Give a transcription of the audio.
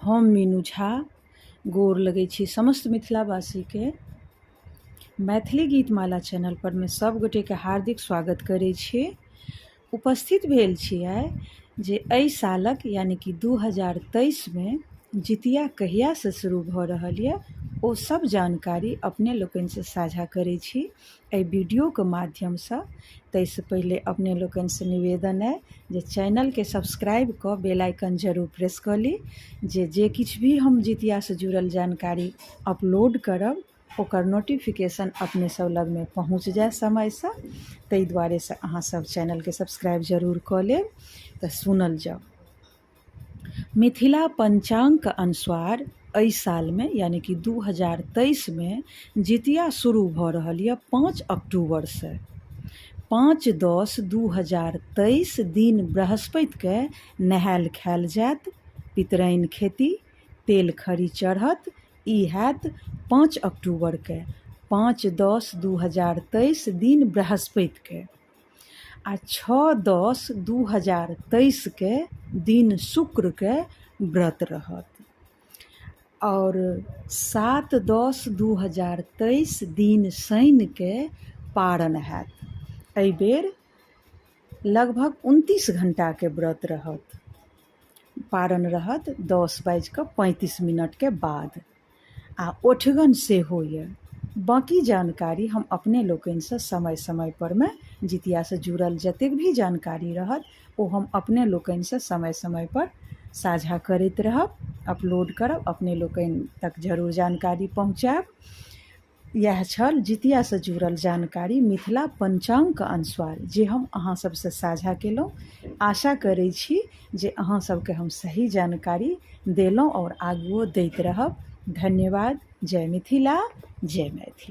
हम मीनू झा गोर लगै छी समस्त मिथिलावासी के मैथिली गीतमाला चैनल पर में सब गोटे के हार्दिक स्वागत करै छी। उपस्थित भेल छियै जे एहि सालक यानी कि 2023 में जितिया कहिया से शुरू भऽ रहल यऽ ओ सब जानकारी अपने लोकनि से साझा करै छी एहि वीडियो के माध्यम से। ताहिसँ पहिले अपने लोकनि से निवेदन है जे चैनल के सब्सक्राइब कऽ बेल आइकन जरूर प्रेस कऽ ली जे किछु भी हम जितिया से जुड़ल जानकारी अपलोड करब ओकर नोटिफिकेशन अपने सब लग में पहुँच जाए समय से। ताहि दुआरे से अहाँ सब चैनल के सब्सक्राइब जरूर कऽ लेब। तऽ सुनल जाओ। मिथिला पंचांग के अनुसार एहि साल में यानी कि 2023 में जितिया शुरू भऽ रहल यऽ 5 अक्टूबर से। 5/10/2023 दिन बृहस्पति के नहायल खायल जायत, पितराइन खेती, तेल खरी चढ़त। ई हैत 5 अक्टूबर के 5/10/2023 दिन बृहस्पति के। आ 6/10/2023 के दिन शुक्र के व्रत रहत। और 7/10/2023 दिन शनि के पारण हैत। एहि बेर लगभग 29 घंटा के व्रत रहत। पारण रहत 10:35 के बाद। आ ओठगन से होइए। बाकी जानकारी हम अपने लोकनि से समय समय पर में जितिया से जुड़ल जतेक भी जानकारी रहत ओ हम अपने लोकनि से समय समय पर साझा करैत रहब, अपलोड करब, अपने लोकनि तक जरूर जानकारी पहुँचाएब। यह छल जितिया से जुड़ल जानकारी मिथिला पंचांग के अनुसार जे हम अहाँ सब से साझा केलहुँ। आशा करै छी जे अहाँ सबके हम सही जानकारी देलहुँ और आगुओ दैत रहब। धन्यवाद। जय मिथिला, जय मैथिली।